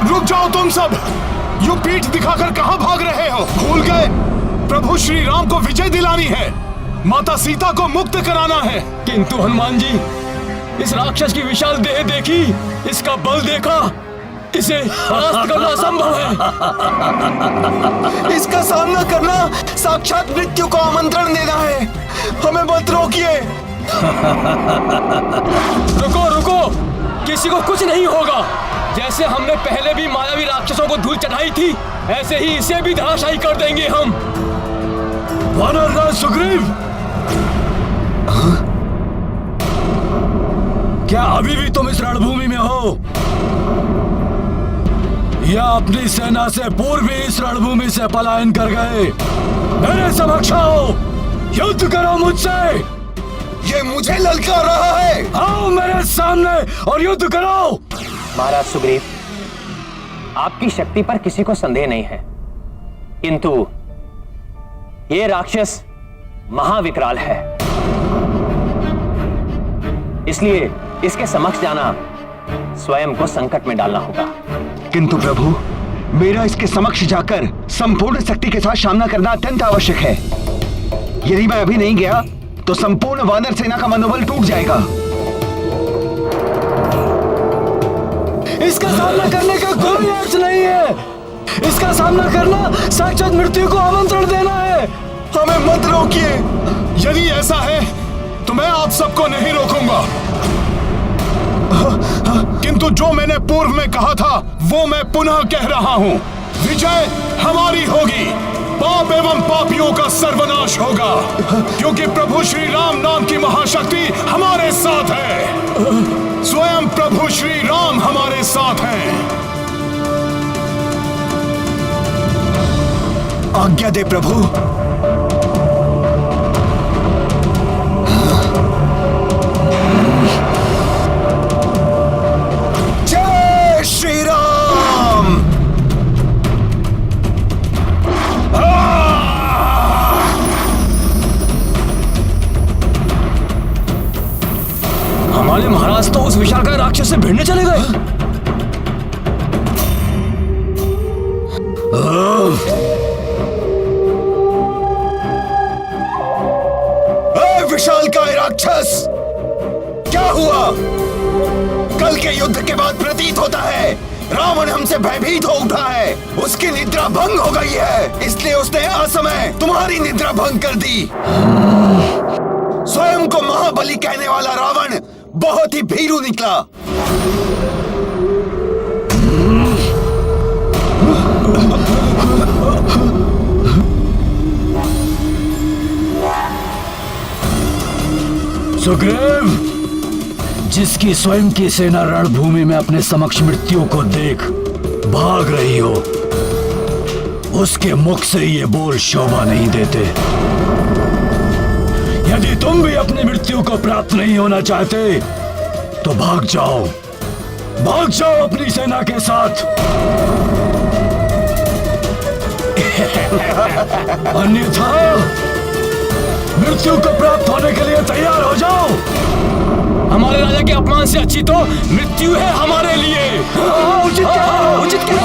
रुक जाओ तुम सब! यूं पीठ दिखाकर कहां भाग रहे हो? भूल गए प्रभु श्री राम को विजय दिलानी है, माता सीता को मुक्त कराना है। किंतु हनुमान जी, इस राक्षस की विशाल देह देखी, इसका बल देखा, इसे परास्त करना असंभव है। इसका सामना करना साक्षात मृत्यु को आमंत्रण देना है। हमें मत रोकिए। रुको रुको, किसी को कुछ नहीं होगा। जैसे हमने पहले भी मायावी राक्षसों को धूल चढ़ाई थी, ऐसे ही इसे भी धराशायी कर देंगे हम। वानरराज सुग्रीव, क्या अभी भी तुम इस रणभूमि में हो, या अपनी सेना से पूर्व ही इस रणभूमि से पलायन कर गए? मेरे समक्ष आओ, युद्ध करो मुझसे। ये मुझे ललकार रहा है। आओ मेरे सामने और युद्ध करो। महाराज सुग्रीव, आपकी शक्ति पर किसी को संदेह नहीं है, किंतु ये राक्षस महाविकराल है, इसलिए इसके समक्ष जाना स्वयं को संकट में डालना होगा। किंतु प्रभु, मेरा इसके समक्ष जाकर संपूर्ण शक्ति के साथ सामना करना अत्यंत आवश्यक है। यदि मैं अभी नहीं गया तो संपूर्ण वानर सेना का मनोबल टूट जाएगा। इसका सामना करने का कोई अर्थ नहीं है। इसका सामना करना साक्षात मृत्यु को आमंत्रण देना है। हमें मत रोकिए। यदि ऐसा है तो मैं आप सबको नहीं रोकूंगा, किंतु जो मैंने पूर्व में कहा था वो मैं पुनः कह रहा हूं। विजय हमारी होगी, पाप एवं पापियों का सर्वनाश होगा, क्योंकि प्रभु श्री राम नाम की महाशक्ति हमारे साथ है। स्वयं प्रभु श्री राम हमारे साथ हैं। आज्ञा दे प्रभु। जय श्री राम। हमारे महाराज तो उस विशालकाय राक्षस से भिड़ने चले गए। विशालकाय राक्षस, क्या हुआ? कल के युद्ध के बाद प्रतीत होता है रावण हमसे भयभीत हो उठा है। उसकी निद्रा भंग हो गई है, इसलिए उसने असमय तुम्हारी निद्रा भंग कर दी। स्वयं को महाबली कहने वाला रावण बहुत ही भीरू निकला। सुग्रीव, जिसकी स्वयं की सेना रणभूमि में अपने समक्ष मृत्यु को देख भाग रही हो, उसके मुख से ये बोल शोभा नहीं देते। यदि तुम भी अपनी मृत्यु को प्राप्त नहीं होना चाहते तो भाग जाओ अपनी सेना के साथ। अन्यथा मृत्यु को प्राप्त होने के लिए तैयार हो जाओ। हमारे राजा के अपमान से अच्छी तो मृत्यु है हमारे लिए। उचित क्या? उचित क्या?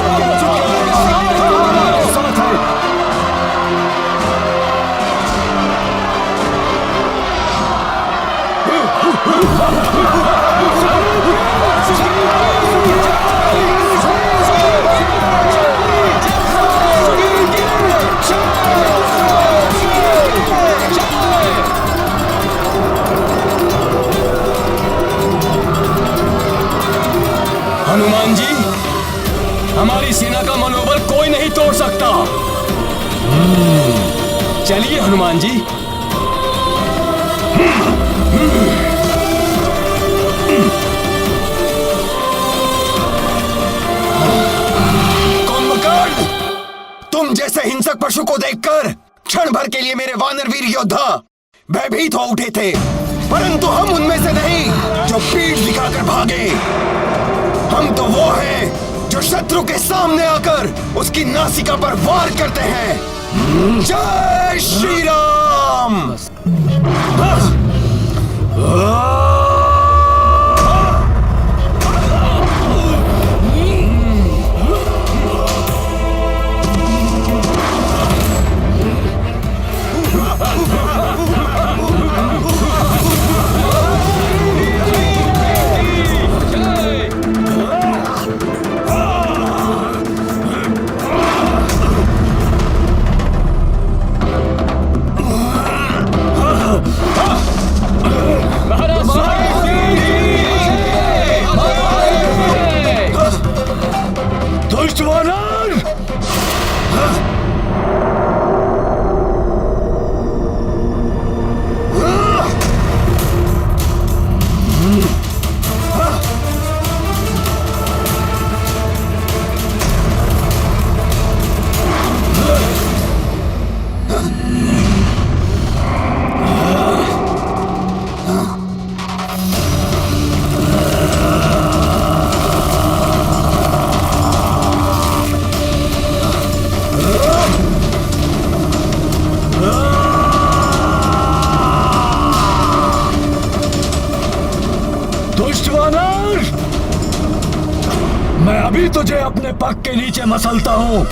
हनुमान जी, हमारी सेना का मनोबल कोई नहीं तोड़ सकता। चलिए हनुमान जी। कुंभकर्ण, तुम जैसे हिंसक पशु को देखकर क्षण भर के लिए मेरे वानरवीर योद्धा भयभीत हो उठे थे। परंतु हम उनमें से नहीं जो पीठ दिखाकर भागे। हम तो वो हैं जो शत्रु के सामने आकर उसकी नासिका पर वार करते हैं। जय श्री राम। मैं अभी तुझे अपने पग के नीचे मसलता हूं।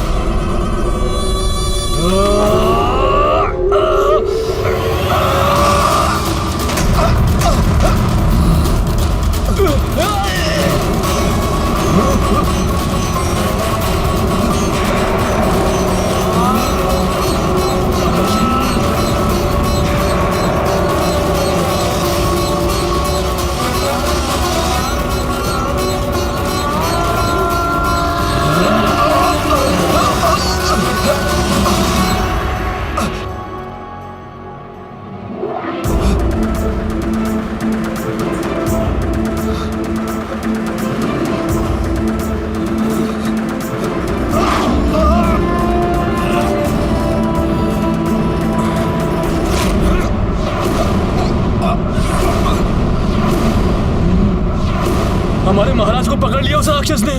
हमारे महाराज को पकड़ लिया उस राक्षस ने।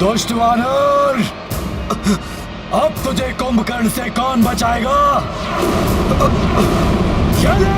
दुष्ट वानर, अब तुझे कुंभकर्ण से कौन बचाएगा? चले!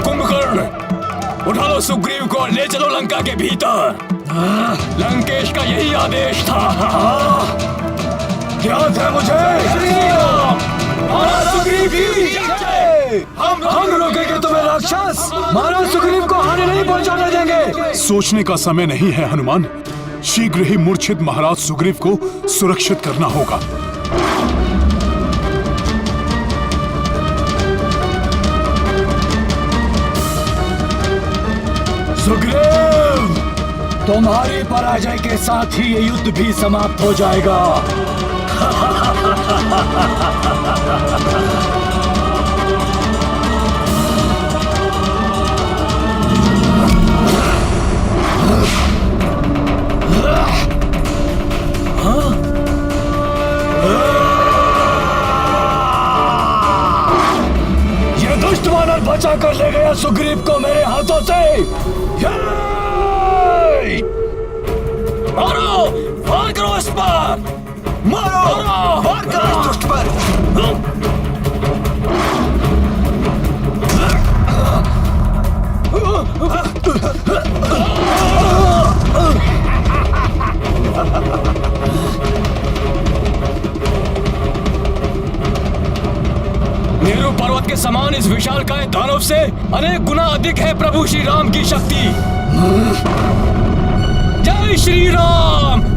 कुंभकर्ण, उठा लो सुग्रीव को और ले चलो लंका के भीतर। लंकेश का यही आदेश था। क्या था मुझे? महाराज सुग्रीव की जय। हम रोकेंगे तुम्हें राक्षस। महाराज सुग्रीव को हानि नहीं पहुंचाने देंगे। सोचने का समय नहीं है हनुमान। शीघ्र ही मूर्छित महाराज सुग्रीव को सुरक्षित करना होगा। सुग्रीव, तुम्हारी पराजय के साथ ही ये युद्ध भी समाप्त हो जाएगा। ये दुष्ट वानर बचा कर ले गया सुग्रीव को मेरे हाथों से। मारो, वार करो इस पर। मारो, वार करो इस दुष्ट पर। मेरू पर्वत के समान इस विशालकाय दानव से अनेक गुना अधिक है प्रभु श्री राम की शक्ति। जय श्री राम।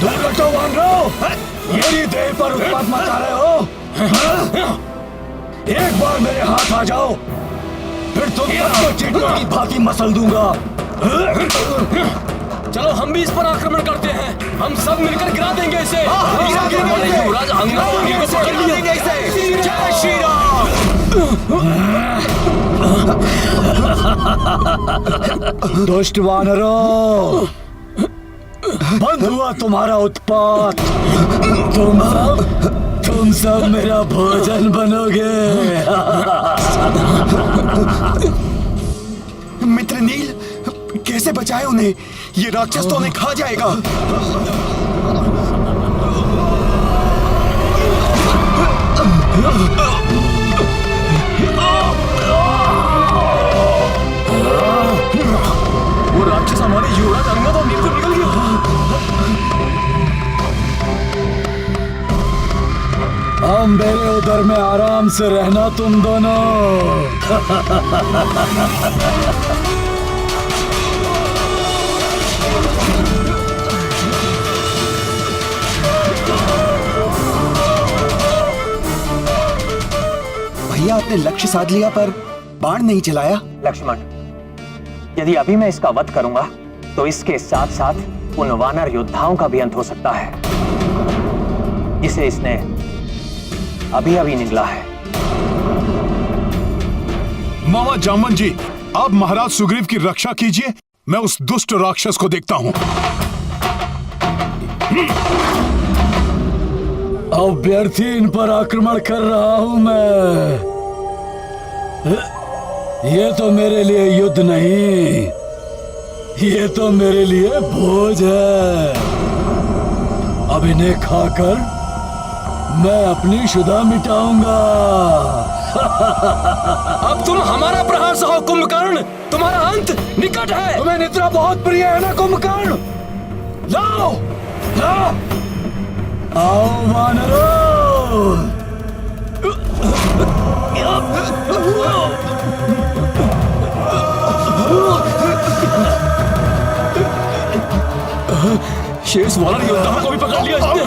दूर हटो वानरों! मेरी देह पर उत्पात मचा रहे हो? एक बार मेरे हाथ आ जाओ, फिर तुम सबको चींटियों की भांति मसल दूंगा। चलो हम भी इस पर आक्रमण करते हैं। हम सब मिलकर गिरा देंगे इसे। हमारे युवराज अंगद को पकड़ लिया। जय श्री राम। दुष्ट वानरों, बंद हुआ तुम्हारा उत्पात। तुम सब मेरा भोजन बनोगे। मित्र नील, कैसे बचाए उन्हें? ये राक्षस तो उन्हें खा जाएगा। वो राक्षस हमारे युवराज अंगद और नील को निकल गया। हम मेरे उधर में आराम से रहना तुम दोनों। भैया, आपने लक्ष्य साध लिया पर बाण नहीं चलाया। लक्ष्मण, यदि अभी मैं इसका वध करूंगा तो इसके साथ साथ उन वानर योद्धाओं का भी अंत हो सकता है जिसे इसने अभी अभी निगला है। मामा जामवन जी, आप महाराज सुग्रीव की रक्षा कीजिए, मैं उस दुष्ट राक्षस को देखता हूं। अब व्यर्थी इन पर आक्रमण कर रहा हूं मैं। ये तो मेरे लिए युद्ध नहीं, ये तो मेरे लिए भोज है। अब इन्हें खाकर मैं अपनी क्षुधा मिटाऊंगा। अब तुम हमारा प्रहार सहो कुंभकर्ण, तुम्हारा अंत निकट है। तुम्हें निद्रा बहुत प्रिय है ना कुंभकर्ण? लाओ लाओ, आओ वानरों। शेष वानर योद्धाओं को भी पकड़ लिया इसने।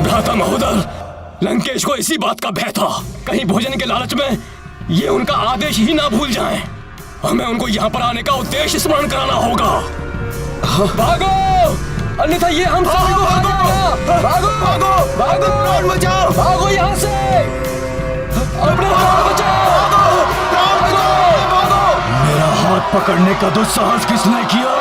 भ्राता महोदय, लंकेश को इसी बात का भय था, कहीं भोजन के लालच में ये उनका आदेश ही ना भूल जाएं। हमें उनको यहाँ पर आने का उद्देश्य स्मरण कराना होगा। भागो, अन्यथा ये हम सभी को खा जाएगा। भागो भागो भागो, प्राण बचाओ, भागो यहाँ से, अपने प्राण बचाओ। मेरा हाथ पकड़ने का दुस्साहस किसने किया?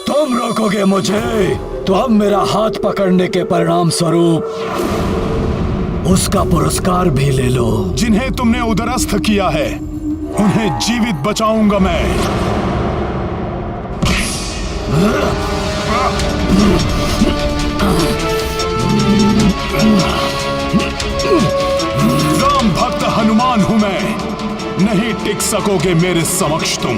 तुम रोकोगे मुझे तो अब मेरा हाथ पकड़ने के परिणाम स्वरूप उसका पुरस्कार भी ले लो। जिन्हें तुमने उदरस्थ किया है उन्हें जीवित बचाऊंगा मैं। राम भक्त हनुमान हूं मैं, नहीं टिक सकोगे मेरे समक्ष तुम।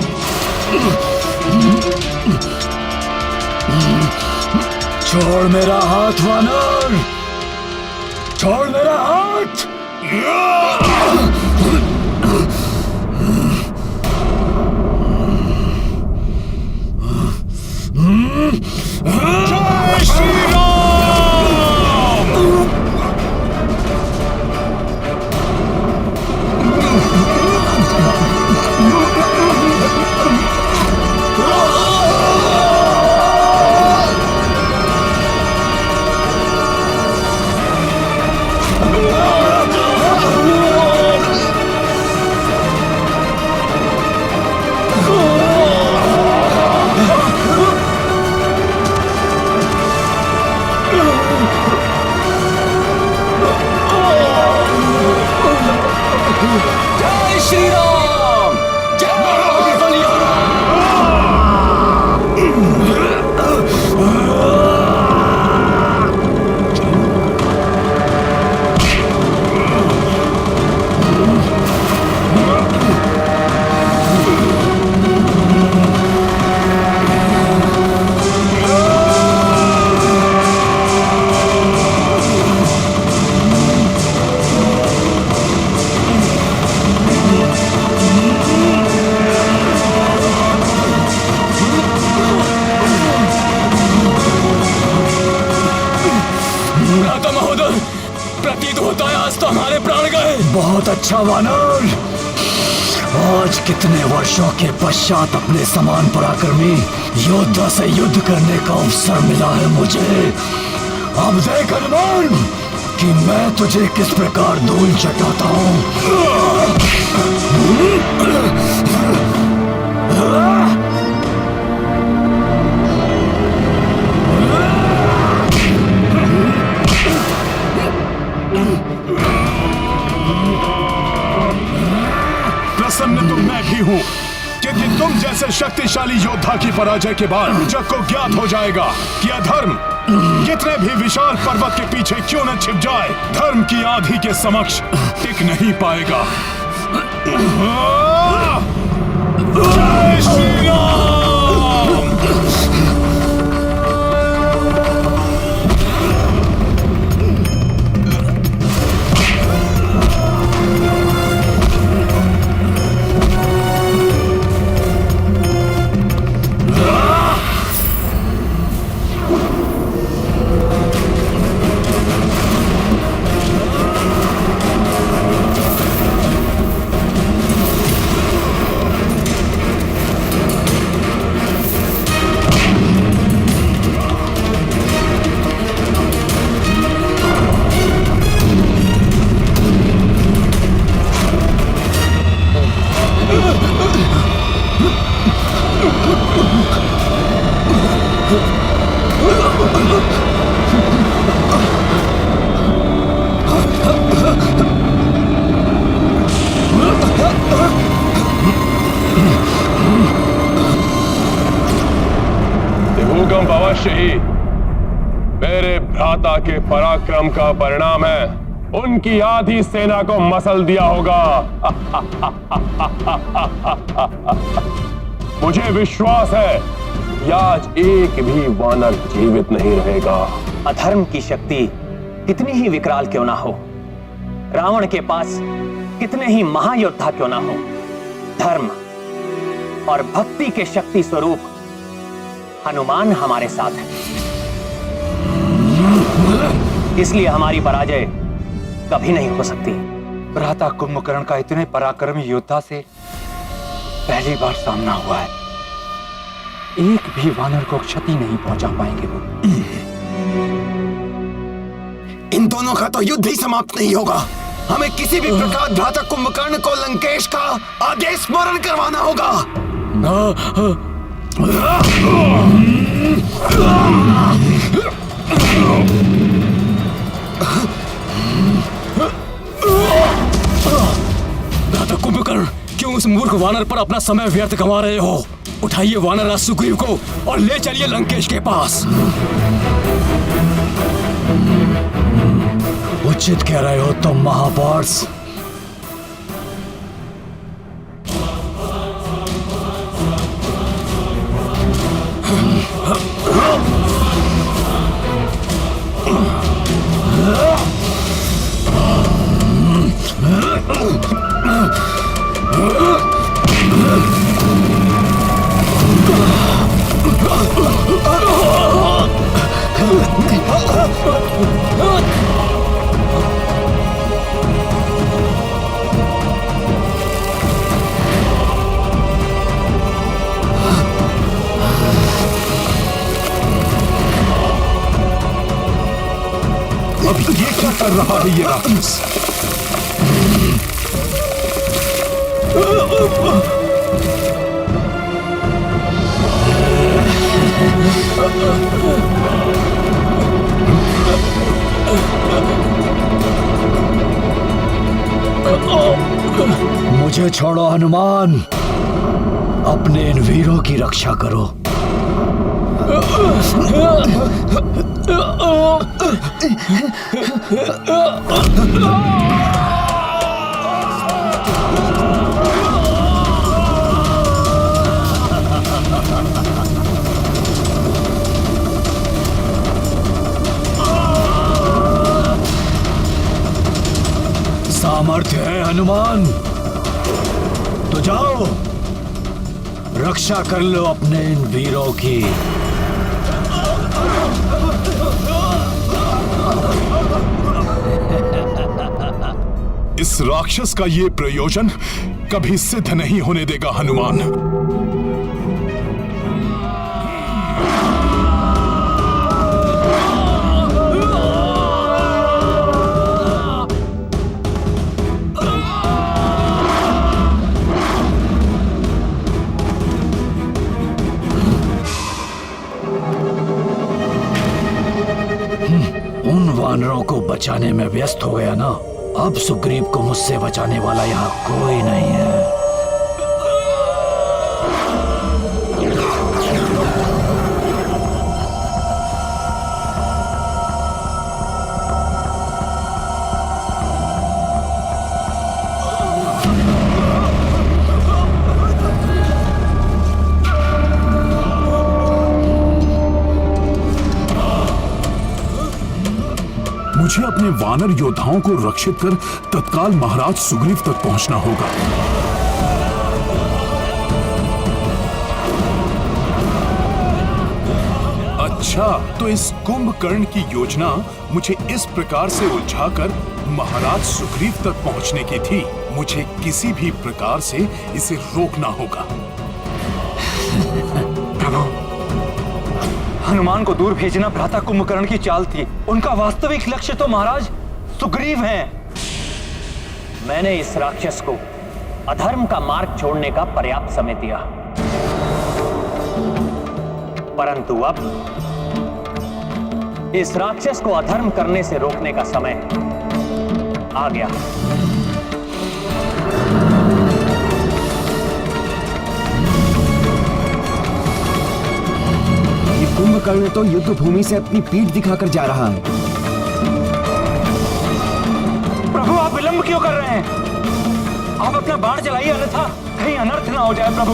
छोड़ मेरा हाथ वानर, छोड़ मेरा हाथ। जय श्री राम। बहुत अच्छा वानर। आज कितने वर्षों के पश्चात अपने समान पराक्रमी योद्धा से युद्ध करने का अवसर मिला है मुझे। अब देख हनुमान कि मैं तुझे किस प्रकार धूल चटाता हूं। प्रसन्न तो मैं भी हूँ, क्योंकि तुम जैसे शक्तिशाली योद्धा की पराजय के बाद जग को ज्ञात हो जाएगा कि अधर्म कितने भी विशाल पर्वत के पीछे क्यों न छिप जाए, धर्म की आंधी के समक्ष टिक नहीं पाएगा। जय श्री राम। भूकंप अवश्य ही मेरे भ्राता के पराक्रम का परिणाम है। उनकी आधी सेना को मसल दिया होगा। मुझे विश्वास है कि आज एक भी वानर जीवित नहीं रहेगा। अधर्म की शक्ति कितनी ही विकराल क्यों ना हो, रावण के पास कितने ही महायोद्धा क्यों ना हो, धर्म और भक्ति के शक्ति स्वरूप हनुमान हमारे साथ है। इसलिए हमारी पराजय कभी नहीं हो सकती। भ्राता कुंभकर्ण का इतने पराक्रमी योद्धा से पहली बार सामना हुआ है। एक भी वानर को क्षति नहीं पहुंचा पाएंगे वो। इन दोनों का तो युद्ध ही समाप्त नहीं होगा। हमें किसी भी प्रकार भ्राता कुंभकर्ण को लंकेश का आदेश स्मरण करवाना होगा। भ्राता कुंभकर्ण, क्यों उस मूर्ख वानर पर अपना समय व्यर्थ गंवा रहे हो? उठाइए वानरराज सुग्रीव को और ले चलिए लंकेश के पास। उचित कह रहे हो तुम महापार्स। अब ये क्या कर रहा है ये राक्षस? मुझे छोड़ो हनुमान, अपने इन वीरों की रक्षा करो। सामर्थ्य है हनुमान, तो जाओ रक्षा कर लो अपने इन वीरों की। इस राक्षस का ये प्रयोजन कभी सिद्ध नहीं होने देगा हनुमान। उन वानरों को बचाने में व्यस्त हो गया ना, अब सुग्रीव को मुझसे बचाने वाला यहाँ कोई नहीं है। मुझे अपने वानर योद्धाओं को रक्षित कर तत्काल महाराज सुग्रीव तक पहुंचना होगा। अच्छा, तो इस कुंभकर्ण की योजना मुझे इस प्रकार से उलझाकर महाराज सुग्रीव तक पहुंचने की थी। मुझे किसी भी प्रकार से इसे रोकना होगा। प्रभु, हनुमान को दूर भेजना भ्राता कुंभकर्ण की चाल थी। उनका वास्तविक लक्ष्य तो महाराज सुग्रीव हैं। मैंने इस राक्षस को अधर्म का मार्ग छोड़ने का पर्याप्त समय दिया, परंतु अब इस राक्षस को अधर्म करने से रोकने का समय आ गया। कुंभकर्ण तो युद्ध भूमि से अपनी पीठ दिखाकर जा रहा है। प्रभु, आप विलंब क्यों कर रहे हैं? आप अपना बाण चलाइए, अन्यथा कहीं अनर्थ ना हो जाए। प्रभु,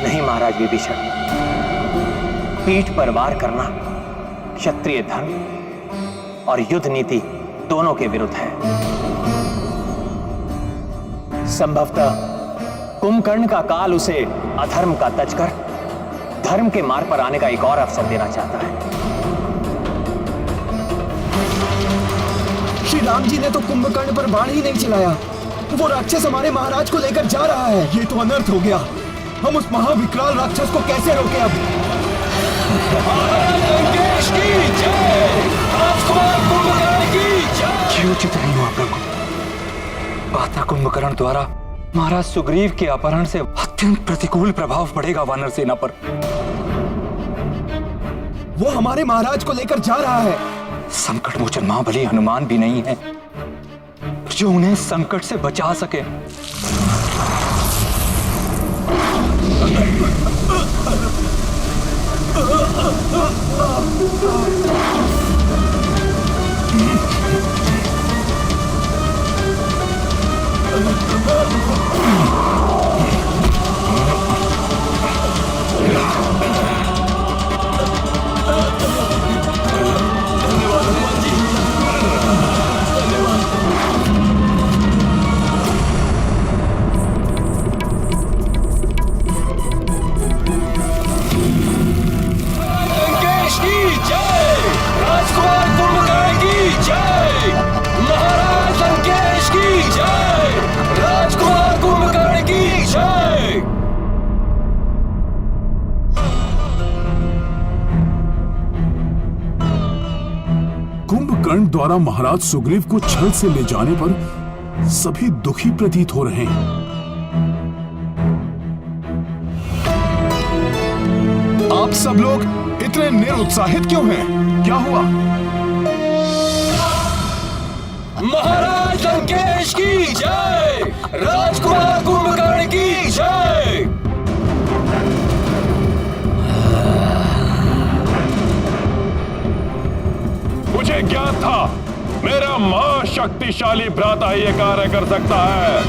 नहीं महाराज विभीषण, पीठ पर वार करना क्षत्रिय धर्म और युद्ध नीति दोनों के विरुद्ध है। संभवतः कुंभकर्ण का काल उसे अधर्म का तजकर धर्म के मार्ग पर आने का एक और अवसर देना चाहता है। श्री राम जी ने तो कुंभकर्ण पर बाण ही नहीं चलाया। वो राक्षस हमारे महाराज को लेकर जा रहा है। ये तो अनर्थ हो गया। हम उस महाविकराल राक्षस को कैसे रोकें अब? लंकेश की जय, राजकुमार कुंभकर्ण की जय। क्यों उचित नहीं हुआ प्रभु? भ्राता कुंभकर्ण द्वारा महाराज सुग्रीव के अपहरण से अत्यंत प्रतिकूल प्रभाव पड़ेगा वानर सेना पर। वो हमारे महाराज को लेकर जा रहा है। संकट मोचन महाबली हनुमान भी नहीं है जो उन्हें संकट से बचा सके। कुंभकर्ण द्वारा महाराज सुग्रीव को छल से ले जाने पर सभी दुखी प्रतीत हो रहे हैं। आप सब लोग इतने निरुत्साहित क्यों हैं? क्या हुआ? महाराज लंकेश की जय, राजकुमार कुंभकर्ण की जय। मुझे ज्ञात था मेरा महाशक्तिशाली भ्राता ही ये कार्य कर सकता है।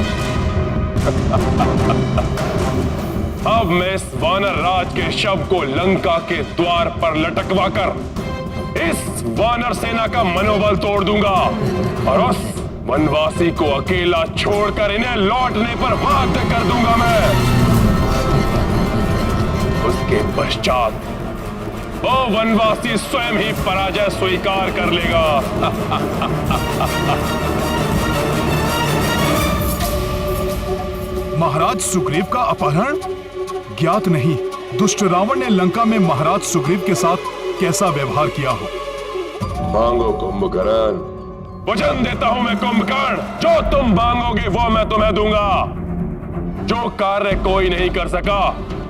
अब मैं इस वानर राज के शव को लंका के द्वार पर लटकवा कर इस वानर सेना का मनोबल तोड़ दूंगा और उस वनवासी को अकेला छोड़कर इन्हें लौटने पर बाध्य कर दूंगा मैं। उसके पश्चात वो वनवासी स्वयं ही पराजय स्वीकार कर लेगा। महाराज सुग्रीव का अपहरण? ज्ञात नहीं दुष्ट रावण ने लंका में महाराज सुग्रीव के साथ कैसा व्यवहार किया हो। मांगो कुंभकर्ण। वचन देता हूं मैं कुंभकर्ण, जो तुम मांगोगे वो मैं तुम्हें दूंगा। जो कार्य कोई नहीं कर सका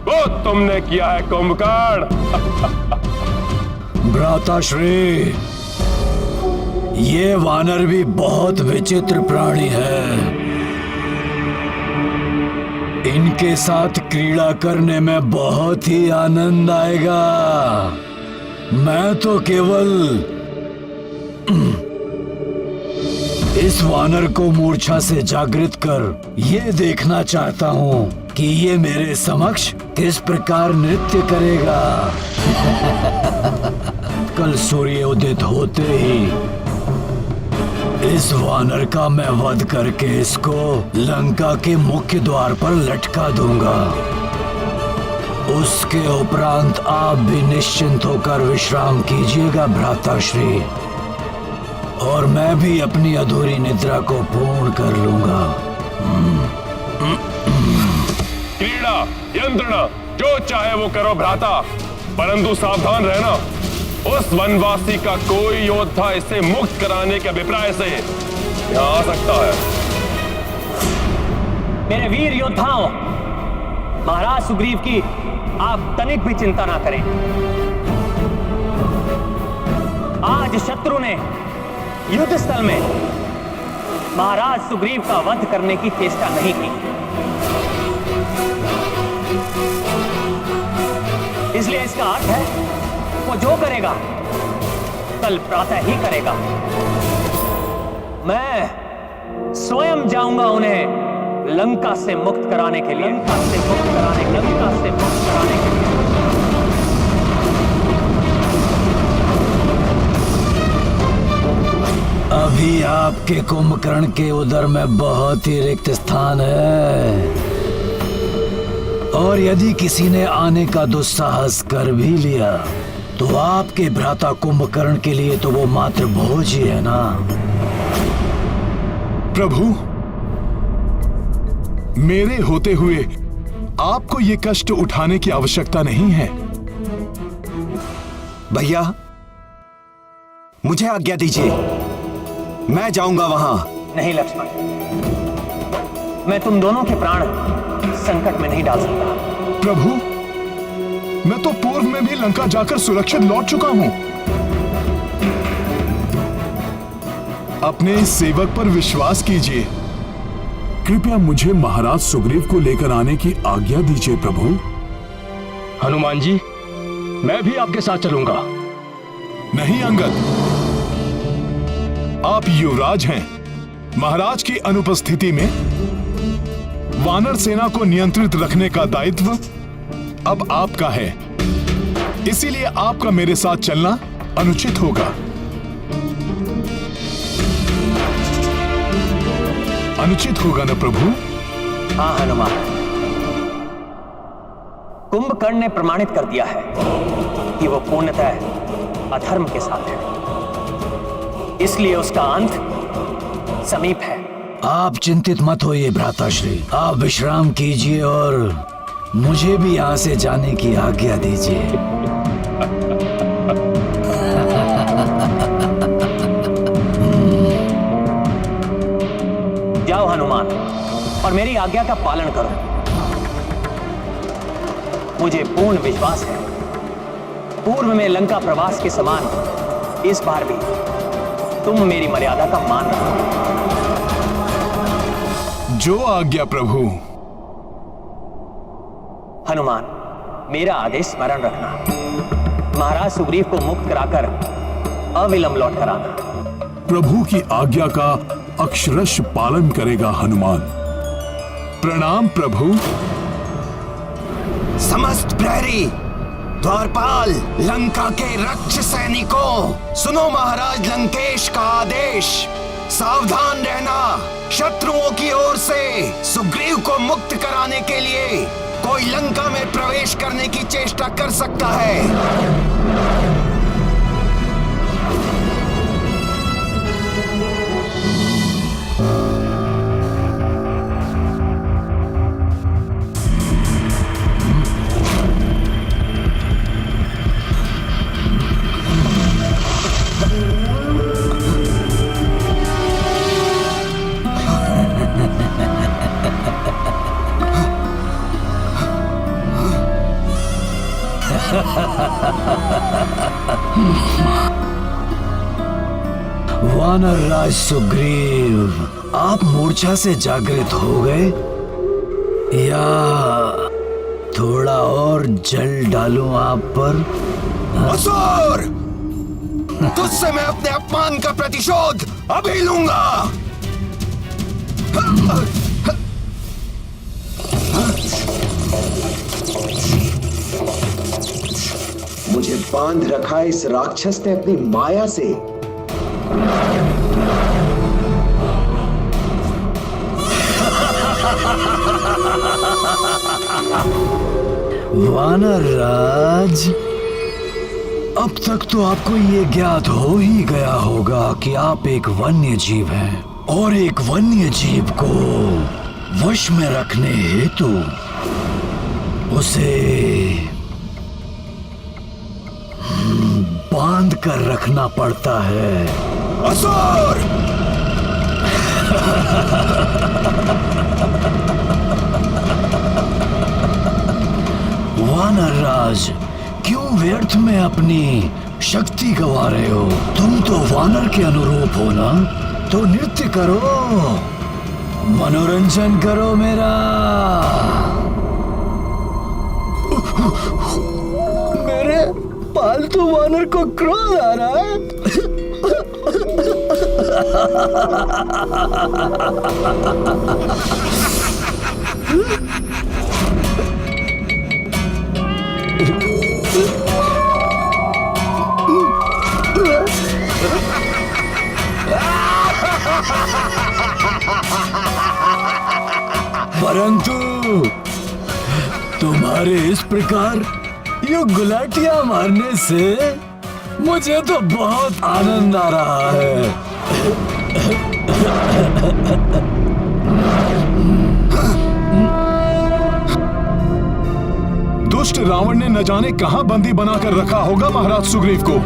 वो तुमने किया है कुंभकर्ण। भ्राताश्री, ये वानर भी बहुत विचित्र प्राणी है। इनके साथ क्रीड़ा करने में बहुत ही आनंद आएगा। मैं तो केवल इस वानर को मूर्छा से जागृत कर ये देखना चाहता हूँ कि ये मेरे समक्ष किस प्रकार नृत्य करेगा। कल सूर्य उदित होते ही इस वानर का मैं वध करके इसको लंका के मुख्य द्वार पर लटका दूंगा। उसके उपरांत आप भी निश्चिंत होकर विश्राम कीजिएगा भ्राताश्री, और मैं भी अपनी अधूरी निद्रा को पूर्ण कर लूंगा। क्रीड़ा यंत्रणा जो चाहे वो करो भ्राता, परंतु सावधान रहना। उस वनवासी का कोई योद्धा इसे मुक्त कराने के अभिप्राय से यहाँ आ सकता है। मेरे वीर योद्धाओं, महाराज सुग्रीव की आप तनिक भी चिंता ना करें। आज शत्रु ने युद्ध स्थल में महाराज सुग्रीव का वध करने की चेष्टा नहीं की, इसलिए इसका अर्थ है वो जो करेगा कल प्रातः ही करेगा। मैं स्वयं जाऊंगा उन्हें लंका से मुक्त कराने के लिए, लंका से मुक्त कराने के लिए। अभी आपके कुंभकर्ण के उदर में बहुत ही रिक्त स्थान है, और यदि किसी ने आने का दुस्साहस कर भी लिया तो आपके भ्राता कुंभकर्ण के लिए तो वो मात्र भोज ही है ना। प्रभु, मेरे होते हुए आपको ये कष्ट उठाने की आवश्यकता नहीं है। भैया, मुझे आज्ञा दीजिए, मैं जाऊंगा वहां। नहीं लक्ष्मण, मैं तुम दोनों के प्राण संकट में नहीं डाल सकता। प्रभु, मैं तो पूर्व में भी लंका जाकर सुरक्षित लौट चुका हूं। अपने इस सेवक पर विश्वास कीजिए। कृपया मुझे महाराज सुग्रीव को लेकर आने की आज्ञा दीजिए प्रभु। हनुमान जी, मैं भी आपके साथ चलूंगा। नहीं अंगद, आप युवराज हैं। महाराज की अनुपस्थिति में वानर सेना को नियंत्रित रखने का दायित्व अब आपका है, इसीलिए आपका मेरे साथ चलना अनुचित होगा। अनुचित होगा ना प्रभु? हाँ हनुमान, कुंभकर्ण ने प्रमाणित कर दिया है कि वो पूर्णतः अधर्म के साथ है, इसलिए उसका अंत समीप है। आप चिंतित मत होइए भ्राताश्री, आप विश्राम कीजिए और मुझे भी यहाँ से जाने की आज्ञा दीजिए। जाओ हनुमान, और मेरी आज्ञा का पालन करो। मुझे पूर्ण विश्वास है पूर्व में लंका प्रवास के समान इस बार भी तुम मेरी मर्यादा का मान रखो। जो आज्ञा प्रभु। हनुमान, मेरा आदेश स्मरण रखना। महाराज सुग्रीव को मुक्त कराकर अविलंब लौट कर आना। प्रभु की आज्ञा का अक्षरश पालन करेगा हनुमान। प्रणाम प्रभु। समस्त प्रहरी, द्वारपाल, लंका के रक्ष सैनिकों, सुनो महाराज लंकेश का आदेश। सावधान रहना, शत्रुओं की ओर से सुग्रीव को मुक्त कराने के लिए कोई लंका में प्रवेश करने की चेष्टा कर सकता है। वानर राज सुग्रीव, आप मूर्छा से जागृत हो गए या थोड़ा और जल डालूं आप पर? असुर! तुझसे मैं अपने अपमान का प्रतिशोध अभी लूंगा। मुझे बांध रखा है इस राक्षस ने अपनी माया से। वानर राज, अब तक तो आपको ये ज्ञात हो ही गया होगा कि आप एक वन्य जीव हैं और एक वन्य जीव को वश में रखने हेतु उसे बांध कर रखना पड़ता है। असुर! वानर राज, क्यों व्यर्थ में अपनी शक्ति गवा रहे हो? तुम तो वानर के अनुरूप हो ना, तो नृत्य करो, मनोरंजन करो मेरा। मेरे पालतू वानर को क्रोध आ रहा है। परंतु तुम्हारे इस प्रकार ये गुलाटियां मारने से मुझे तो बहुत आनंद आ रहा है। दुष्ट रावण ने न जाने कहां बंदी बनाकर रखा होगा महाराज सुग्रीव को।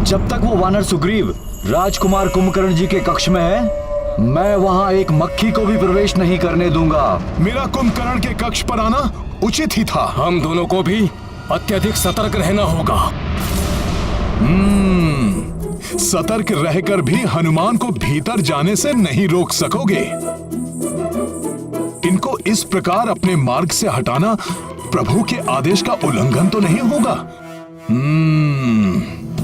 जब तक वो वानर सुग्रीव राजकुमार कुंभकर्ण जी के कक्ष में है, मैं वहां एक मक्खी को भी प्रवेश नहीं करने दूंगा। मेरा कुंभकर्ण के कक्ष पर आना उचित ही था। हम दोनों को भी अत्यधिक सतर्क रहना होगा। सतर्क रहकर भी हनुमान को भीतर जाने से नहीं रोक सकोगे। इनको इस प्रकार अपने मार्ग से हटाना प्रभु के आदेश का उल्लंघन तो नहीं होगा?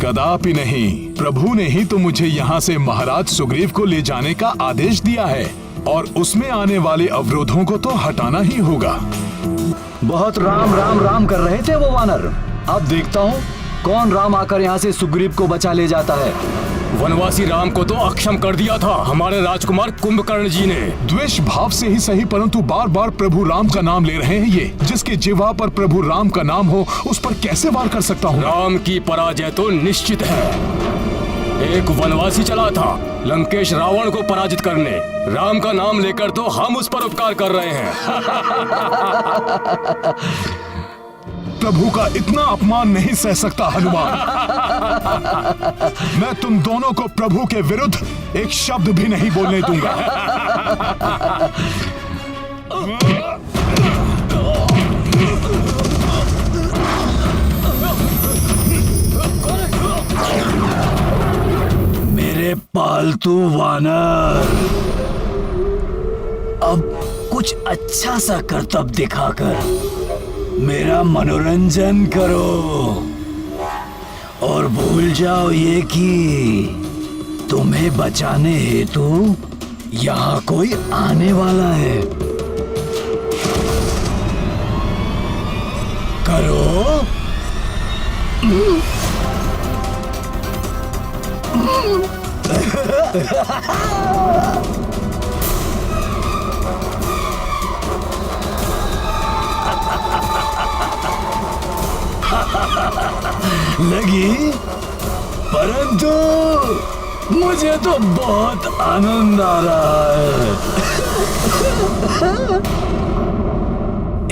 कदापि नहीं। प्रभु ने ही तो मुझे यहाँ से महाराज सुग्रीव को ले जाने का आदेश दिया है और उसमें आने वाले अवरोधों को तो हटाना ही होगा। बहुत राम राम राम कर रहे थे वो वानर। अब देखता हूँ कौन राम आकर यहाँ से सुग्रीव को बचा ले जाता है। वनवासी राम को तो अक्षम कर दिया था हमारे राजकुमार कुंभकर्ण जी ने। द्वेष भाव से ही सही, परंतु बार बार प्रभु राम का नाम ले रहे हैं। ये जिसके जिह्वा पर प्रभु राम का नाम हो, उस पर कैसे वार कर सकता हूँ? राम की पराजय तो निश्चित है। एक वनवासी चला था लंकेश रावण को पराजित करने। राम का नाम लेकर तो हम उस पर उपकार कर रहे हैं। प्रभु का इतना अपमान नहीं सह सकता हनुमान। मैं तुम दोनों को प्रभु के विरुद्ध एक शब्द भी नहीं बोलने दूंगा। मेरे पालतू वानर, अब कुछ अच्छा सा करतब दिखाकर मेरा मनोरंजन करो और भूल जाओ ये कि तुम्हें बचाने हेतु यहाँ कोई आने वाला है। करो। लगी, परंतु मुझे तो बहुत आनंद आ रहा है।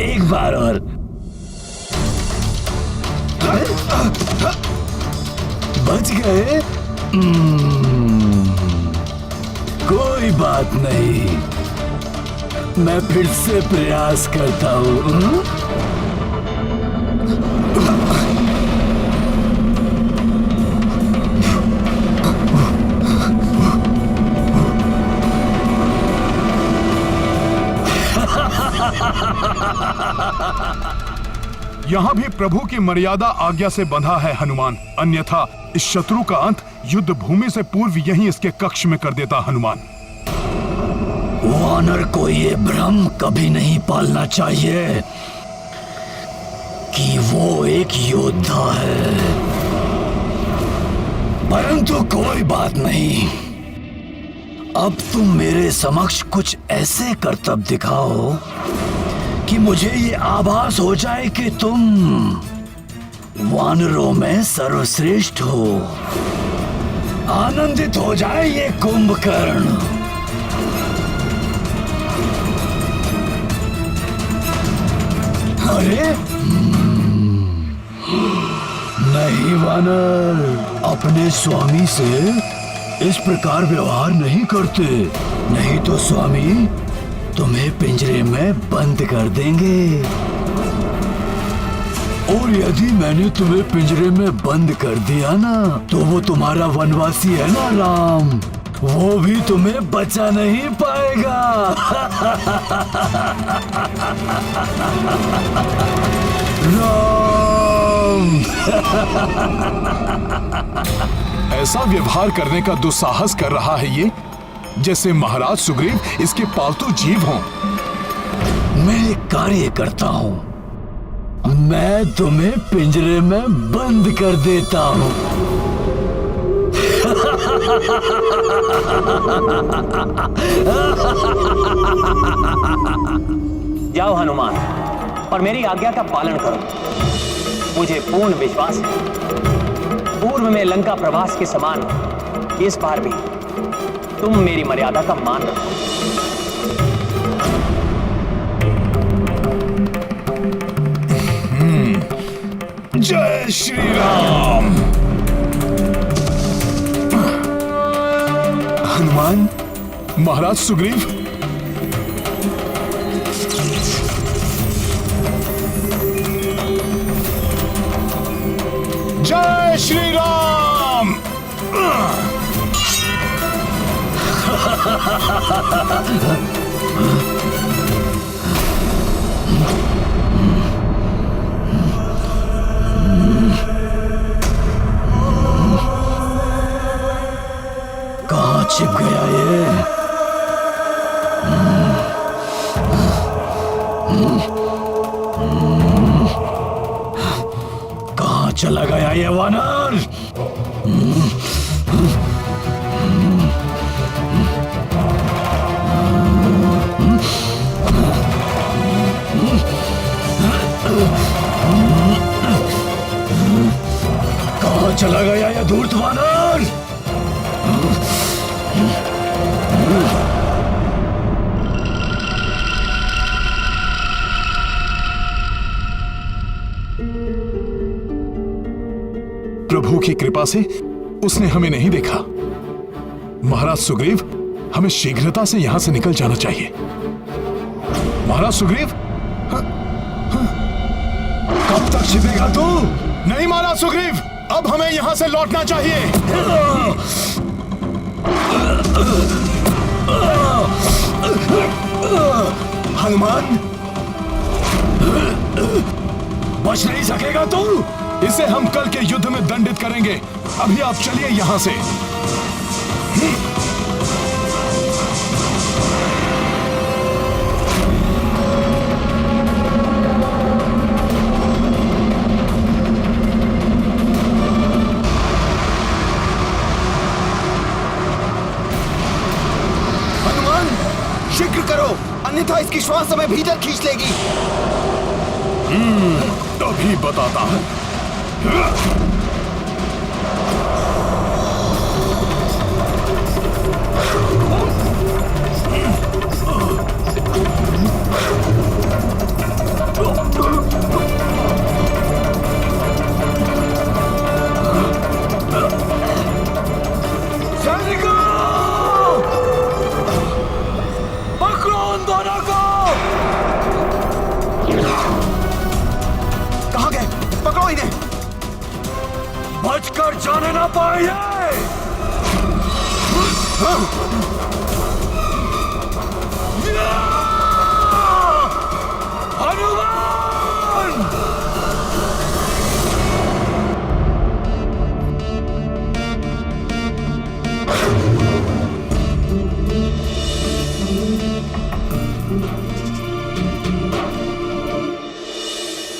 एक बार और। बच गए? कोई बात नहीं, मैं फिर से प्रयास करता हूँ। यहाँ भी प्रभु की मर्यादा आज्ञा से बंधा है हनुमान, अन्यथा इस शत्रु का अंत युद्ध भूमि से पूर्व यहीं इसके कक्ष में कर देता हनुमान। वानर को ये भ्रम कभी नहीं पालना चाहिए कि वो एक योद्धा है, परंतु कोई बात नहीं। अब तुम मेरे समक्ष कुछ ऐसे करतब दिखाओ कि मुझे ये आभास हो जाए कि तुम वानरों में सर्वश्रेष्ठ हो। आनंदित हो जाए ये कुंभकर्ण। अरे नहीं वानर, अपने स्वामी से इस प्रकार व्यवहार नहीं करते, नहीं तो स्वामी तुम्हें पिंजरे में बंद कर देंगे। और यदि मैंने तुम्हें पिंजरे में बंद कर दिया ना, तो वो तुम्हारा वनवासी है ना राम, वो भी तुम्हें बचा नहीं पाएगा। राम। ऐसा व्यवहार करने का दुस्साहस कर रहा है ये, जैसे महाराज सुग्रीव इसके पालतू जीव हों। मैं एक कार्य करता हूँ, मैं तुम्हें पिंजरे में बंद कर देता हूँ। जाओ हनुमान, और मेरी आज्ञा का पालन करो। मुझे पूर्ण विश्वास है पूर्व में लंका प्रवास के समान इस बार भी तुम मेरी मर्यादा का मान रखो। जय श्री राम। हनुमान, महाराज सुग्रीव, जय श्री राम। कहाँ छिप गया ये? कहाँ चला गया ये वानर? कहाँ चला गया ये धूर्त वानर? प्रभु की कृपा से उसने हमें नहीं देखा। महाराज सुग्रीव, हमें शीघ्रता से यहां से निकल जाना चाहिए। महाराज सुग्रीव, कब तक छिपेगा तू? नहीं महाराज सुग्रीव, अब हमें यहां से लौटना चाहिए। हनुमान, बच नहीं सकेगा तू। इसे हम कल के युद्ध में दंडित करेंगे। अभी आप चलिए यहां से। अन्यथा इसकी श्वास हमें भीतर खींच लेगी। अभी बताता हूं। पकड़ो उन दोनों को। कहाँ गए? पकड़ो इन्हें। बचकर जाने ना पाए। हनुमान!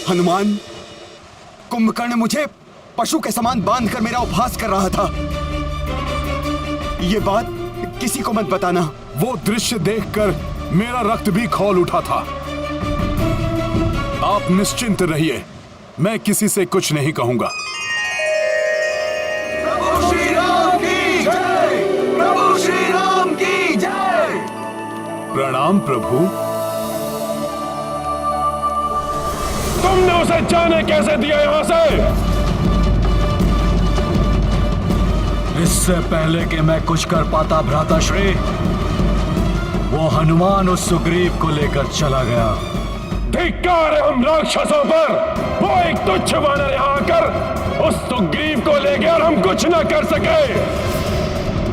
हनुमान, कुंभकर्ण मुझे पशु के समान बांधकर मेरा उपहास कर रहा था। ये बात किसी को मत बताना। वो दृश्य देखकर मेरा रक्त भी खौल उठा था। आप निश्चिंत रहिए, मैं किसी से कुछ नहीं कहूंगा। प्रभु श्री राम की जय! प्रभु श्री राम की जय! प्रणाम प्रभु। तुमने उसे जाने कैसे दिया यहां से? इससे पहले कि मैं कुछ कर पाता भ्राताश्री, वो हनुमान उस सुग्रीव को लेकर चला गया। धिक्कार है हम राक्षसों पर। वो एक तुच्छ वानर यहाँ आकर उस सुग्रीव को ले गया और हम कुछ न कर सके।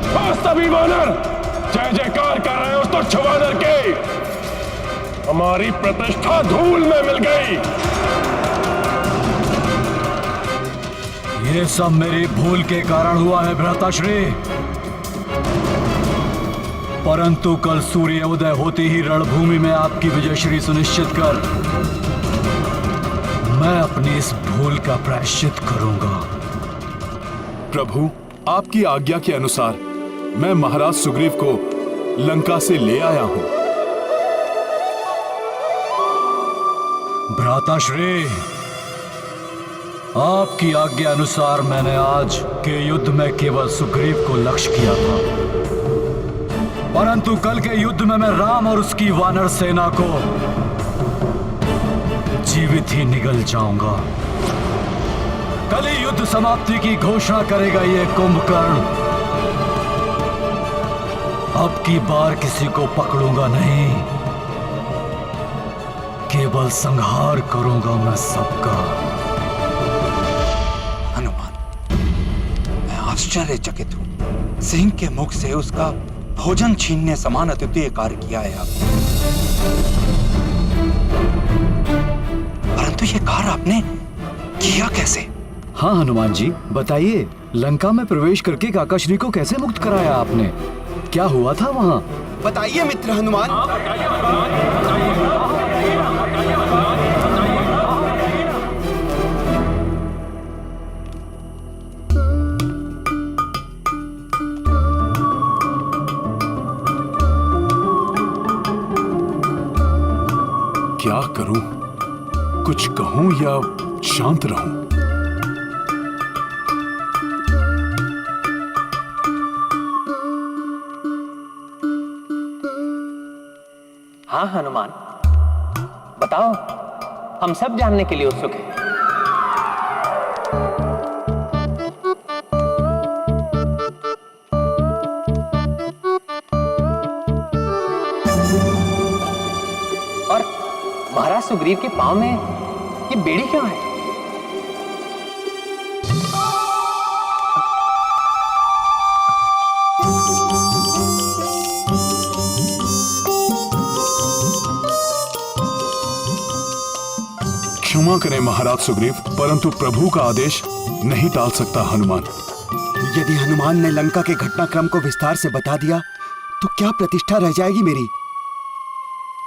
वो सभी वानर जय जयकार कर रहे हैं उस तुच्छ वानर के। हमारी प्रतिष्ठा धूल में मिल गई। ये सब मेरी भूल के कारण हुआ है भ्राताश्री, परंतु कल सूर्य उदय होते ही रणभूमि में आपकी विजयश्री सुनिश्चित कर मैं अपनी इस भूल का प्रायश्चित करूंगा। प्रभु, आपकी आज्ञा के अनुसार मैं महाराज सुग्रीव को लंका से ले आया हूं। भ्राताश्री, आपकी आज्ञा अनुसार मैंने आज के युद्ध में केवल सुग्रीव को लक्ष्य किया था, परंतु कल के युद्ध में मैं राम और उसकी वानर सेना को जीवित ही निगल जाऊंगा। कल ही युद्ध समाप्ति की घोषणा करेगा ये कुंभकर्ण। अब की बार किसी को पकड़ूंगा नहीं, केवल संहार करूंगा मैं सबका। मैं आश्चर्यचकित हूं। सिंह के मुख से उसका भोजन छीनने समान अद्वितीय कार्य किया है आपने, परंतु ये कार्य आपने किया कैसे? हाँ हनुमान जी, बताइए, लंका में प्रवेश करके काकाश्री को कैसे मुक्त कराया आपने? क्या हुआ था वहाँ? बताइए मित्र हनुमान। क्या करूं? कुछ कहूं या शांत रहूं? हाँ हनुमान, बताओ, हम सब जानने के लिए उत्सुक हैं। और महाराज सुग्रीव के पांव में ये बेड़ी क्यों है? क्षमा करें महाराज सुग्रीव, परंतु प्रभु का आदेश नहीं टाल सकता हनुमान। यदि हनुमान ने लंका के घटनाक्रम को विस्तार से बता दिया तो क्या प्रतिष्ठा रह जाएगी मेरी?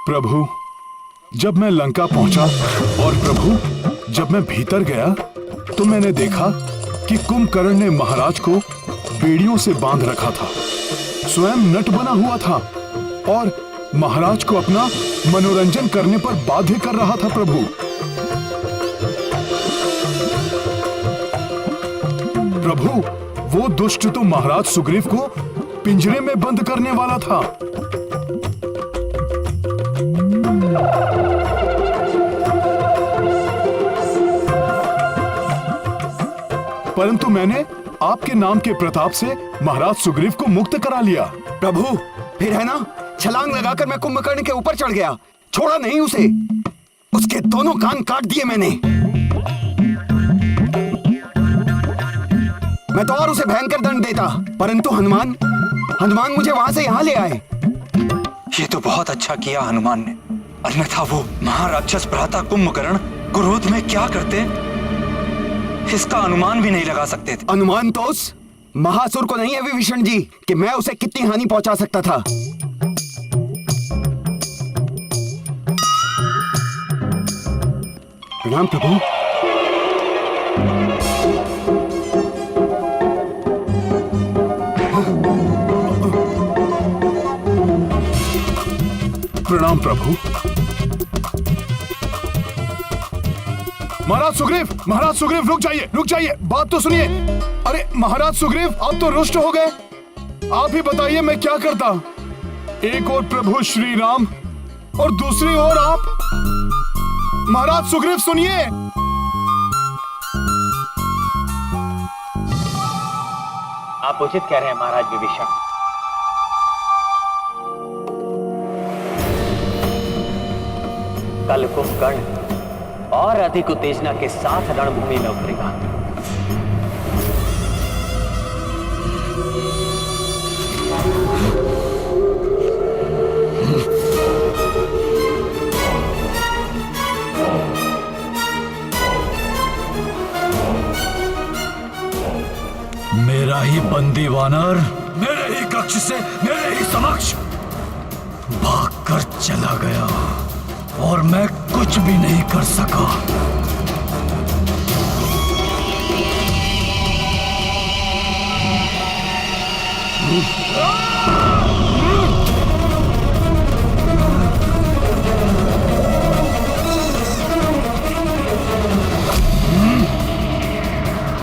प्रभु, जब मैं लंका पहुंचा और प्रभु जब मैं भीतर गया तो मैंने देखा कि कुंभकर्ण ने महाराज को बेड़ियों से बांध रखा था, स्वयं नट बना हुआ था और महाराज को अपना मनोरंजन करने पर बाध्य कर रहा था प्रभु। प्रभु, वो दुष्ट तो महाराज सुग्रीव को पिंजरे में बंद करने वाला था। परंतु मैंने आपके नाम के प्रताप से महाराज सुग्रीव को मुक्त करा लिया। प्रभु, फिर है ना, छलांग लगाकर मैं कुंभकर्ण के ऊपर चढ़ गया, छोड़ा नहीं उसे। उसके दोनों कान काट दिए मैंने। मैं तो और उसे भयंकर दंड देता, परंतु हनुमान मुझे वहां से यहाँ ले आए। ये तो बहुत अच्छा किया हनुमान ने, अन्यथा वो महाराक्षस भ्राता कुंभकर्ण क्रोध में क्या करते इसका अनुमान भी नहीं लगा सकते थे। अनुमान तो उस महासुर को नहीं है विभीषण जी कि मैं उसे कितनी हानि पहुंचा सकता था। प्रणाम प्रभु। प्रणाम प्रभु। महाराज सुग्रीव रुक जाइए, बात तो सुनिए। अरे महाराज सुग्रीव, आप तो रुष्ट हो गए। आप ही बताइए मैं क्या करता। एक और प्रभु श्री राम और दूसरी ओर आप। महाराज सुग्रीव सुनिए। आप उचित कह रहे हैं महाराज विभीषण। कल कुंभकर्ण और अधिक उत्तेजना के साथ रणभूमि में उतरेगा। मेरा ही बंदी वानर मेरे ही कक्ष से मेरे ही समक्ष भागकर चला गया और मैं कुछ भी नहीं कर सका।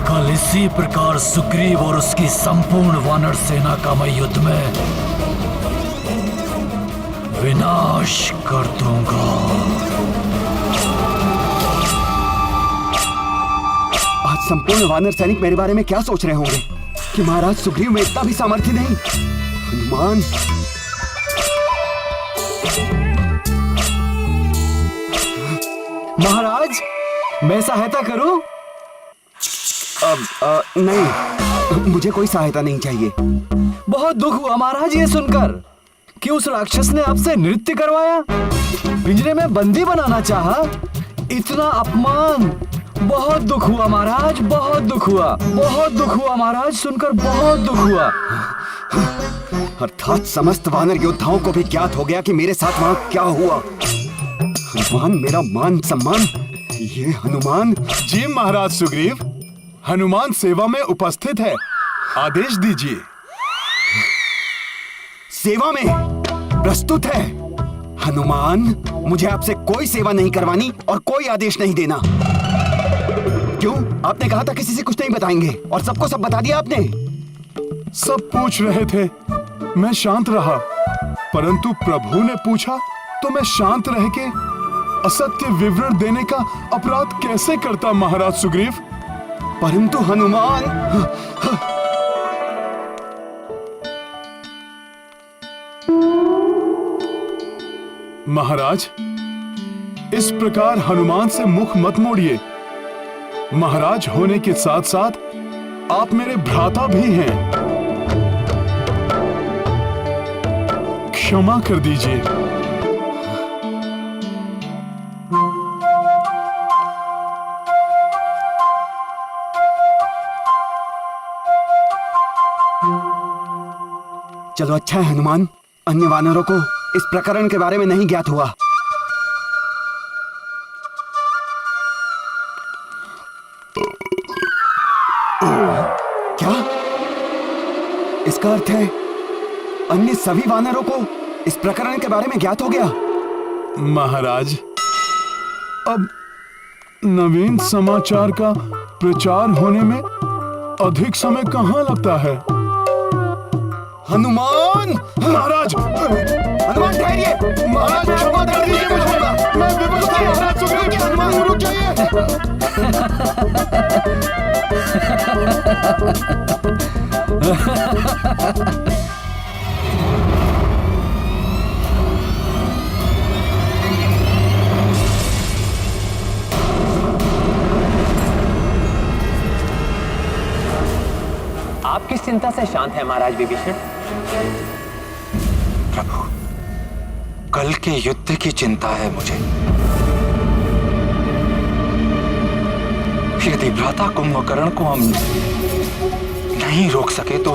कल इसी प्रकार सुग्रीव और उसकी संपूर्ण वानर सेना का मैं युद्ध में विनाश कर दूंगा। आज संपूर्ण वानर सैनिक मेरे बारे में क्या सोच रहे होंगे कि महाराज सुग्रीव में इतना भी सामर्थ्य नहीं। हनुमान, महाराज, मैं सहायता करूं? नहीं, मुझे कोई सहायता नहीं चाहिए। बहुत दुख हुआ महाराज ये सुनकर कि उस राक्षस ने आपसे नृत्य करवाया, पिंजरे में बंदी बनाना चाहा। इतना अपमान, बहुत दुख हुआ महाराज, बहुत दुख हुआ, बहुत दुख हुआ महाराज, सुनकर बहुत दुख हुआ। अर्थात समस्त वानर योद्धाओं को भी ज्ञात हो गया कि मेरे साथ वहां क्या हुआ। हनुमान, मेरा मान सम्मान, ये हनुमान। जी महाराज सुग्रीव, हनुमान सेवा में उपस्थित है, आदेश दीजिए। सेवा में प्रस्तुत है। हनुमान, मुझे आपसे कोई सेवा नहीं करवानी और कोई आदेश नहीं देना। क्यों? आपने कहा था किसी से कुछ नहीं बताएंगे और सबको सब बता दिया आपने। सब पूछ रहे थे, मैं शांत रहा, परंतु प्रभु ने पूछा तो मैं शांत रह के असत्य विवरण देने का अपराध कैसे करता महाराज सुग्रीव। परंतु हनुमान, महाराज, इस प्रकार हनुमान से मुख मत मोड़िए। महाराज होने के साथ साथ आप मेरे भ्राता भी हैं। क्षमा कर दीजिए। चलो अच्छा है हनुमान, अन्य वानरों को इस प्रकरण के बारे में नहीं ज्ञात हुआ। क्या? इसका अर्थ है अन्य सभी वानरों को इस प्रकरण के बारे में ज्ञात हो गया। महाराज, अब नवीन समाचार का प्रचार होने में अधिक समय कहाँ लगता है? हनुमान! महाराज, हनुमान ठहरिए! महाराज क्षमा कर दीजिए मुझे, मैं विवश था महाराज, हनुमान रुक जाइए! आप किस चिंता से शांत हैं महाराज विभीषण? प्रभु, कल के युद्ध की चिंता है मुझे। यदि भ्राता कुंभकर्ण को हम नहीं रोक सके तो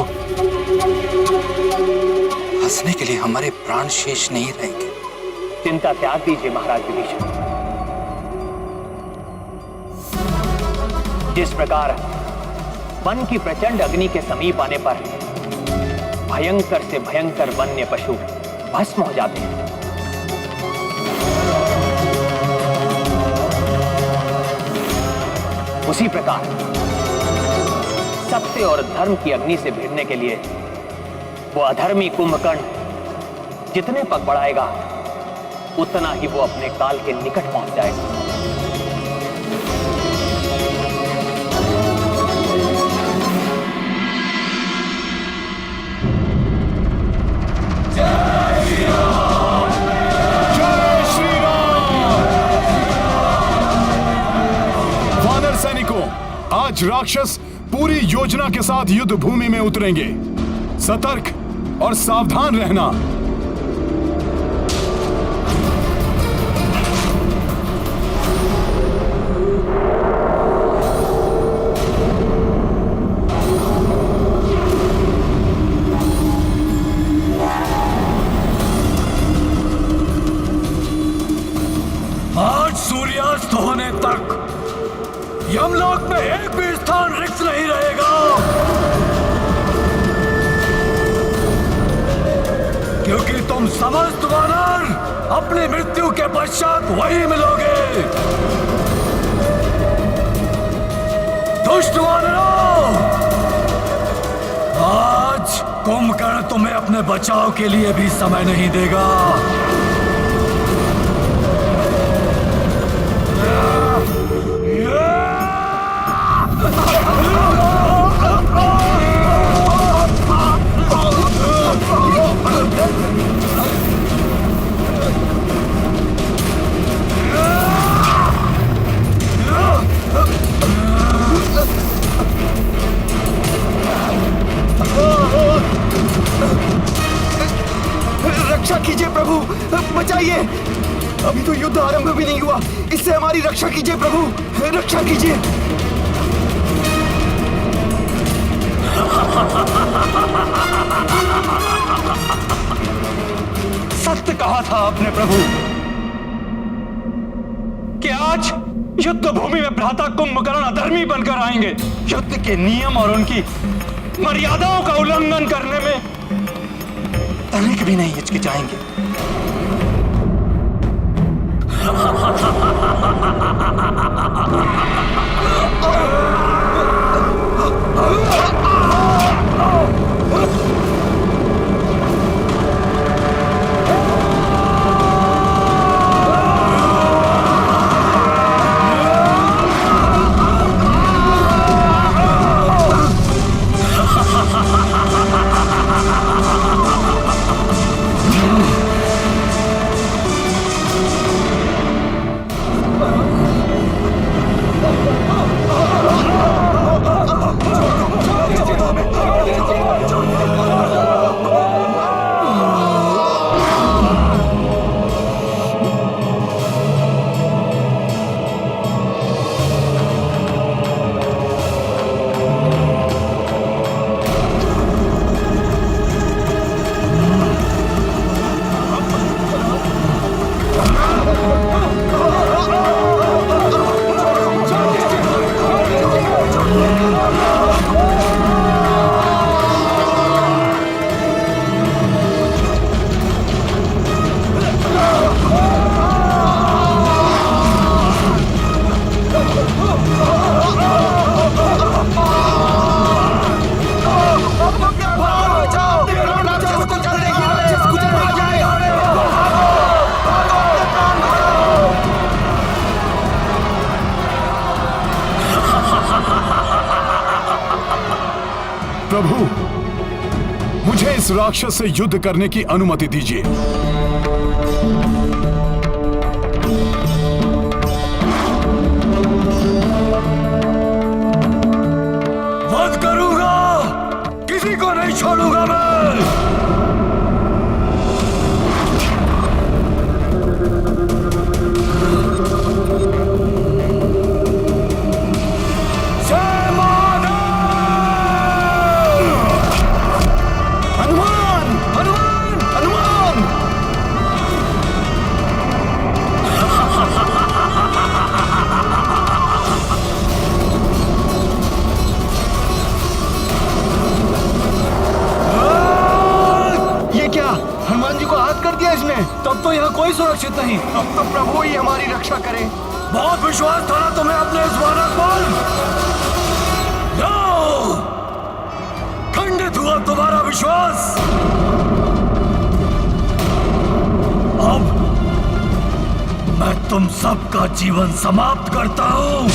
हंसने के लिए हमारे प्राण शेष नहीं रहेंगे। चिंता त्याग दीजिए महाराज विभीषण। जिस प्रकार वन की प्रचंड अग्नि के समीप आने पर भयंकर से भयंकर वन्य पशु भस्म हो जाते हैं, उसी प्रकार सत्य और धर्म की अग्नि से भिड़ने के लिए वो अधर्मी कुंभकर्ण जितने पग बढ़ाएगा उतना ही वो अपने काल के निकट पहुंच जाएगा। सैनिकों, आज राक्षस पूरी योजना के साथ युद्ध भूमि में उतरेंगे। सतर्क और सावधान रहना। आज सूर्यास्त होने तक यमलोक में एक भी स्थान रिक्त नहीं रहेगा, क्योंकि तुम समस्त वानर अपनी मृत्यु के पश्चात वही मिलोगे। दुष्ट वानरों, आज कुंभकर्ण तुम्हें अपने बचाव के लिए भी समय नहीं देगा। रक्षा कीजिए प्रभु, बचाइए! अभी तो युद्ध आरंभ भी नहीं हुआ, इससे हमारी रक्षा कीजिए प्रभु, रक्षा कीजिए! सत्य कहा था आपने प्रभु कि आज युद्ध भूमि में भ्राता कुंभकर्ण अधर्मी बनकर आएंगे। युद्ध के नियम और उनकी मर्यादाओं का उल्लंघन करने में तनिक भी नहीं हिचकिचाएंगे। प्रभु, मुझे इस राक्षस से युद्ध करने की अनुमति दीजिए। वध करूंगा, किसी को नहीं छोड़ूंगा मैं। तब तो यहाँ कोई सुरक्षित नहीं। अब तो प्रभु ही हमारी रक्षा करे। बहुत विश्वास था ना तुम्हें अपने इस वानर पर? लो, खंडित हुआ तुम्हारा विश्वास। अब मैं तुम सबका जीवन समाप्त करता हूं।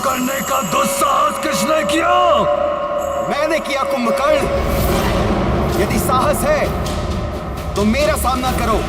करने का दुस्साहस किसने किया? मैंने किया कुंभकर्ण। यदि साहस है तो मेरा सामना करो।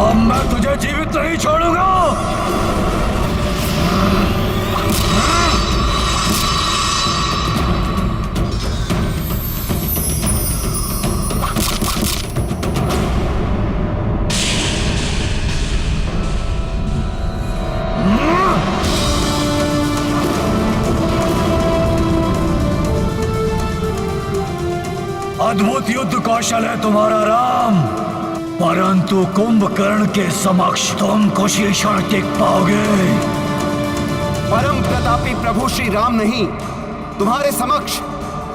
अब मैं तुझे जीवित नहीं छोड़ूंगा। अद्भुत युद्ध कौशल है तुम्हारा राम, परंतु कुंभकर्ण के समक्ष तुम कुछ ही क्षण टिक पाओगे। परम प्रतापी प्रभु श्री राम नहीं, तुम्हारे समक्ष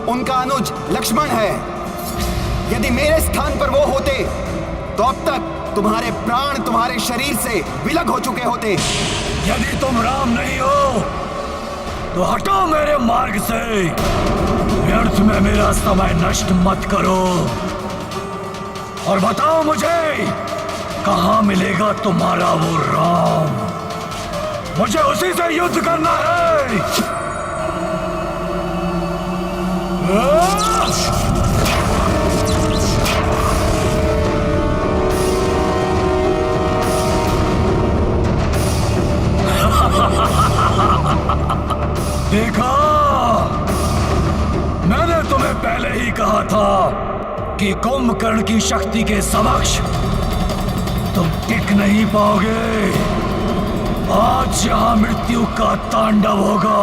उनका अनुज लक्ष्मण है। यदि मेरे स्थान पर वो होते तो अब तक तुम्हारे प्राण तुम्हारे शरीर से विलग हो चुके होते। यदि तुम राम नहीं हो तो हटो मेरे मार्ग से। व्यर्थ में मेरा समय नष्ट मत करो और बताओ मुझे कहां मिलेगा तुम्हारा वो राम। मुझे उसी से युद्ध करना है। देखा, मैंने तुम्हें पहले ही कहा था कि कुंभकर्ण की शक्ति के समक्ष तुम टिक नहीं पाओगे। आज यहां मृत्यु का तांडव होगा।